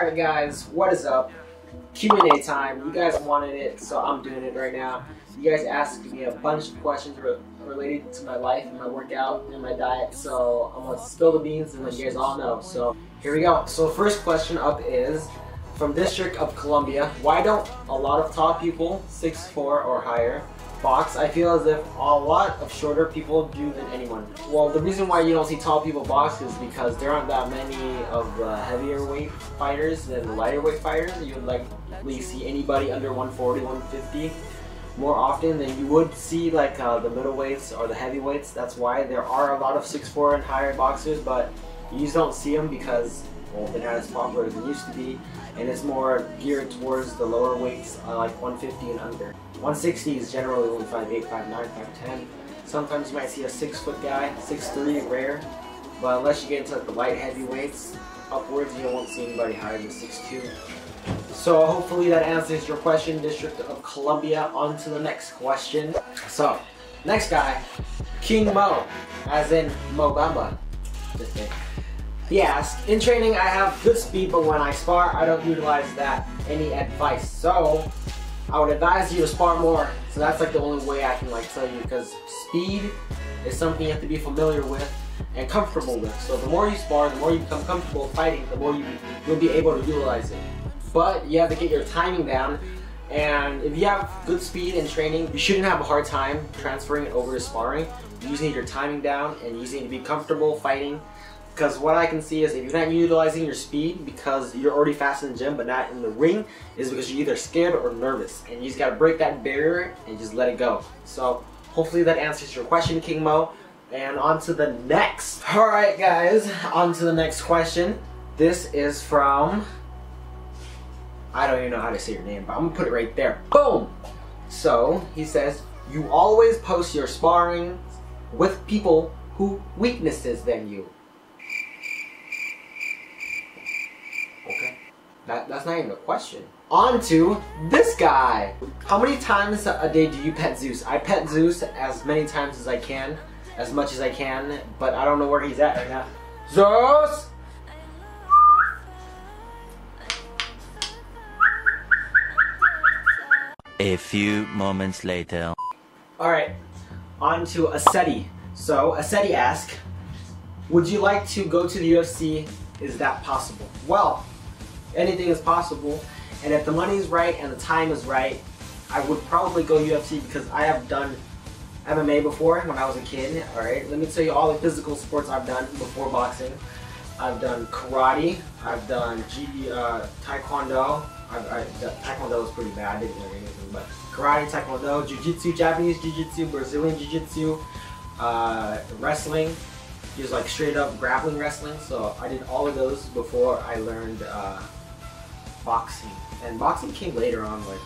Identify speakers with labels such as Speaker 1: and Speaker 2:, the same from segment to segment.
Speaker 1: Alright guys, what is up? Q&A time. You guys wanted it, so I'm doing it right now. You guys asked me a bunch of questions related to my life and my workout and my diet, so I'm going to spill the beans and let you guys all know. So here we go. So first question up is, from District of Columbia, why don't a lot of tall people, 6'4" or higher, box? I feel as if a lot of shorter people do than anyone. Well, the reason why you don't see tall people box is because there aren't that many of the heavier weight fighters than the lighter weight fighters. You would likely see anybody under 140, 150 more often than you would see like the middleweights or the heavyweights. That's why there are a lot of 6'4" and higher boxers, but you just don't see them because, well, they're not as popular as they used to be, and it's more geared towards the lower weights, like 150 and under. 160 is generally only 5'8", 5'9", 5'10". Sometimes you might see a 6-foot guy, 6'3", rare, but unless you get into the light heavyweights upwards, you won't see anybody higher than 6'2". So hopefully that answers your question, District of Columbia. On to the next question. So, next guy, King Mo, as in Mo Bamba. Just kidding. He asked, in training I have good speed, but when I spar I don't utilize that. Any advice? So I would advise you to spar more. So that's like the only way I can like tell you, because speed is something you have to be familiar with and comfortable with. So the more you spar, the more you become comfortable fighting, the more you'll be able to utilize it. But you have to get your timing down, and if you have good speed in training, you shouldn't have a hard time transferring it over to sparring. You just need your timing down, and you just need to be comfortable fighting. Because what I can see is if you're not utilizing your speed because you're already fast in the gym but not in the ring, is because you're either scared or nervous, and you just gotta break that barrier and just let it go. So hopefully that answers your question, King Mo. And on to the next. Alright guys, on to the next question. This is from, I don't even know how to say your name, but I'm gonna put it right there. Boom! So he says, you always post your sparring with people who weaknesses than you. Okay, that's not even a question. On to this guy. How many times a day do you pet Zeus? I pet Zeus as many times as I can, as much as I can, but I don't know where he's at right now. Zeus!
Speaker 2: A few moments later.
Speaker 1: Alright, on to Aseti. So Aseti asked, would you like to go to the UFC? Is that possible? Well, anything is possible, and if the money is right and the time is right, I would probably go UFC because I have done MMA before when I was a kid. Alright, let me tell you all the physical sports I've done before boxing. I've done karate, I've done taekwondo. Taekwondo was pretty bad, I didn't learn anything, but karate, taekwondo, jiu-jitsu, Japanese jiu-jitsu, Brazilian jiu-jitsu, wrestling, just like straight up grappling wrestling. So I did all of those before I learned boxing, and boxing came later on. Like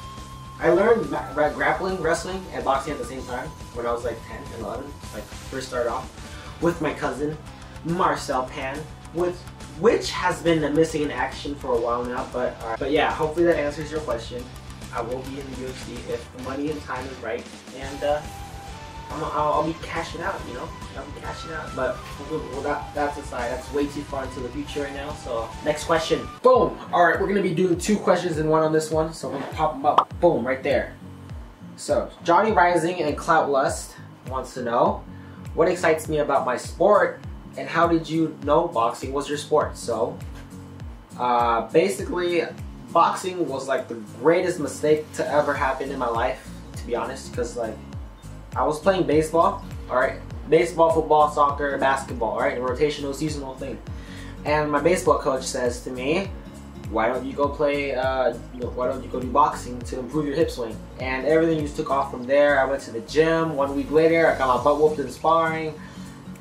Speaker 1: I learned grappling, wrestling, and boxing at the same time when I was like 10, 11, like first started off with my cousin Marcel Pan, which has been missing in action for a while now. But yeah, hopefully that answers your question. I will be in the UFC if the money and time is right, and I'll be cashing out, you know? I'll be cashing out. But well, that's aside. That's way too far into the future right now. So next question. Boom! Alright, we're gonna be doing 2 questions in one on this one. So I'm gonna pop them up. Boom, right there. So Johnny Rising and Clout Lust wants to know, what excites me about my sport, and how did you know boxing was your sport? So basically, boxing was like the greatest mistake to ever happen in my life, to be honest, because like I was playing baseball, alright? Baseball, football, soccer, basketball, alright? A rotational, seasonal thing. And my baseball coach says to me, why don't you go play, why don't you go do boxing to improve your hip swing? And everything just took off from there. I went to the gym. 1 week later, I got my butt whooped in sparring.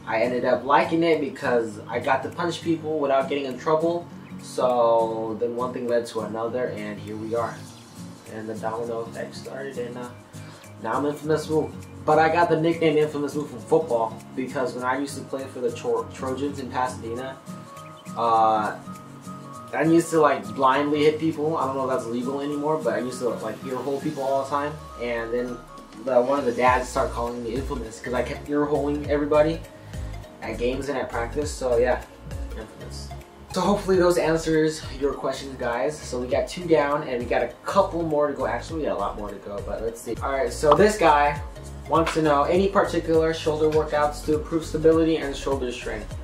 Speaker 1: I ended up liking it because I got to punch people without getting in trouble. So then one thing led to another, and here we are. And the domino effect started, and now I'm Infamous Wolf. But I got the nickname Infamous Wolf from football because when I used to play for the Trojans in Pasadena, I used to like blindly hit people. I don't know if that's legal anymore, but I used to like ear hole people all the time. And then one of the dads started calling me Infamous because I kept ear holing everybody at games and at practice. So yeah, Infamous. So hopefully those answers your questions, guys. So we got 2 down and we got a couple more to go. Actually, we got a lot more to go, but let's see. Alright, so this guy wants to know any particular shoulder workouts to improve stability and shoulder strength.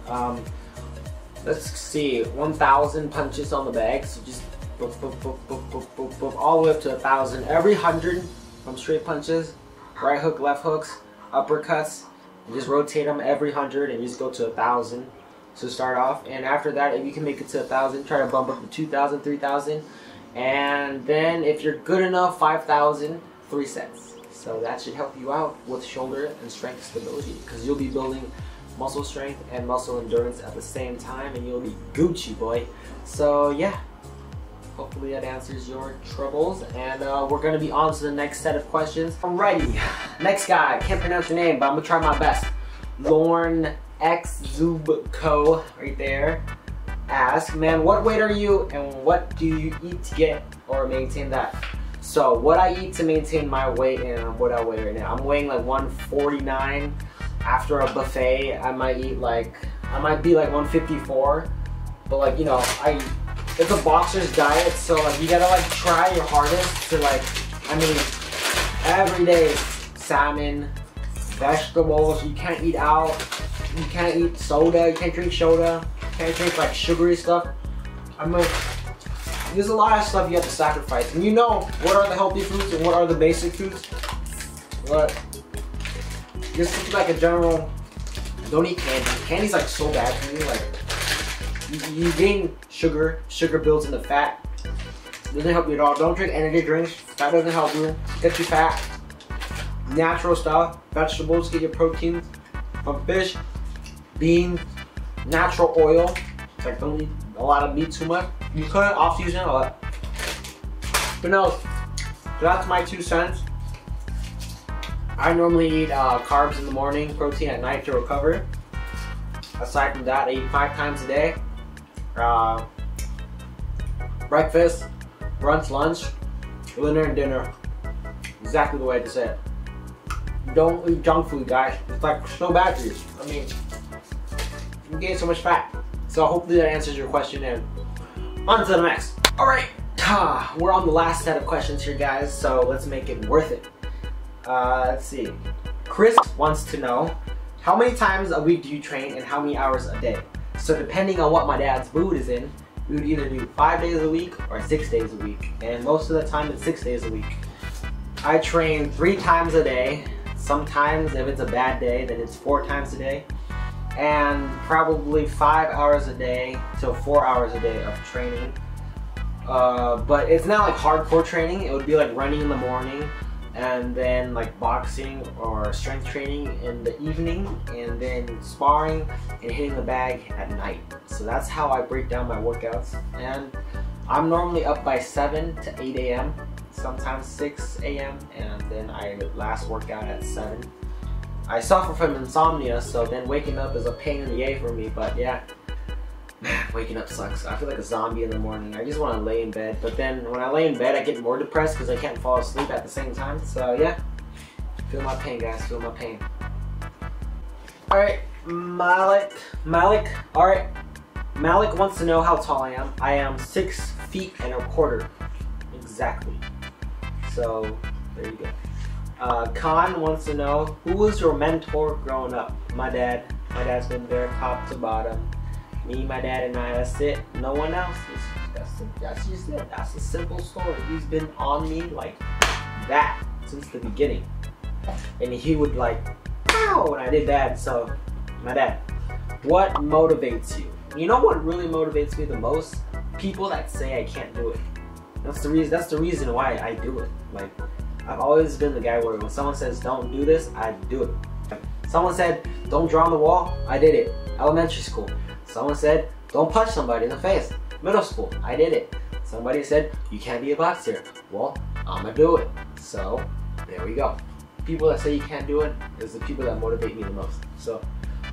Speaker 1: Let's see, 1,000 punches on the bag. So just boop, boop, boop, boop, boop, boop, boop, all the way up to 1,000. Every 100 from straight punches, right hook, left hooks, uppercuts. You just rotate them every 100 and you just go to 1,000 to start off. And after that, if you can make it to 1,000, try to bump up to 2,000, 3,000. And then if you're good enough, 5,000, 3 sets. So that should help you out with shoulder and strength stability, because you'll be building muscle strength and muscle endurance at the same time, and you'll be Gucci, boy. So yeah, hopefully that answers your troubles, and we're gonna be on to the next set of questions. Alrighty, next guy, can't pronounce your name, but I'm gonna try my best. Lorne X Zubco, right there, asks, man, what weight are you and what do you eat to get or maintain that? So what I eat to maintain my weight and what I weigh right now, I'm weighing like 149. After a buffet, I might be like 154, but like, you know, it's a boxer's diet, so like you gotta like try your hardest to like, I mean, every day is salmon, vegetables, you can't eat out, you can't eat soda, you can't drink soda, you can't drink like sugary stuff. I mean, there's a lot of stuff you have to sacrifice, and you know what are the healthy foods and what are the basic foods. What? Just like a general, don't eat candy. Candy's like so bad for you. Like you gain sugar, sugar builds into fat. Doesn't help you at all. Don't drink energy drinks. That doesn't help you. Get you fat. Natural stuff, vegetables, get your protein from fish, beans, natural oil. Like don't eat a lot of meat too much. You could off season a lot. But no, so that's my 2 cents. I normally eat carbs in the morning, protein at night to recover. Aside from that, I eat 5 times a day. Breakfast, brunch, lunch, dinner, and dinner. Exactly the way to say it. Don't eat junk food, guys. It's like so bad for you. I mean, you gain so much fat. So hopefully that answers your question, and on to the next. Alright, we're on the last set of questions here, guys, so let's make it worth it. Let's see. Chris wants to know, how many times a week do you train and how many hours a day? So depending on what my dad's mood is in, we would either do 5 days a week or 6 days a week. And most of the time it's 6 days a week. I train 3 times a day. Sometimes if it's a bad day, then it's 4 times a day. And probably 5 hours a day to 4 hours a day of training. But it's not like hardcore training. It would be like running in the morning, and then like boxing or strength training in the evening, and then sparring and hitting the bag at night. So that's how I break down my workouts. And I'm normally up by 7 to 8 a.m. sometimes 6 a.m. and then I last work out at 7. I suffer from insomnia, so then waking up is a pain in the A for me, but yeah. Man, waking up sucks. I feel like a zombie in the morning. I just want to lay in bed, but then when I lay in bed I get more depressed because I can't fall asleep at the same time. So yeah, feel my pain, guys, feel my pain. Alright, Malik, alright. Malik wants to know how tall I am. I am 6 feet and a quarter. Exactly. So, there you go. Khan wants to know, who was your mentor growing up? My dad. My dad's been there top to bottom. Me, my dad, and I, that's it. No one else. That's just it. That's a simple story. He's been on me like that since the beginning. And he would like, ow, when I did that. So, my dad. What motivates you? You know what really motivates me the most? People that say I can't do it. That's the reason why I do it. Like, I've always been the guy where when someone says don't do this, I do it. Someone said don't draw on the wall, I did it. Elementary school. Someone said don't punch somebody in the face. Middle school, I did it. Somebody said you can't be a boxer. Well, I'ma do it. So there we go. People that say you can't do it is the people that motivate me the most. So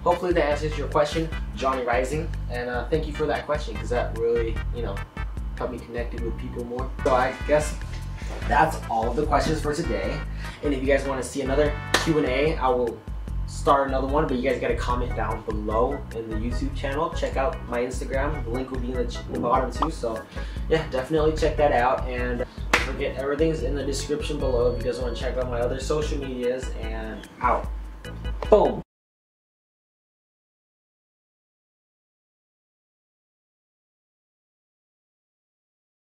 Speaker 1: hopefully that answers your question, Johnny Rising. And thank you for that question, because that really, you know, helped me connected with people more. So I guess that's all of the questions for today. And if you guys want to see another Q&A, I will start another one, but you guys gotta comment down below in the YouTube channel. Check out my Instagram. The link will be in the bottom too. So yeah, definitely check that out. And don't forget, everything's in the description below if you guys want to check out my other social medias. And out. Boom.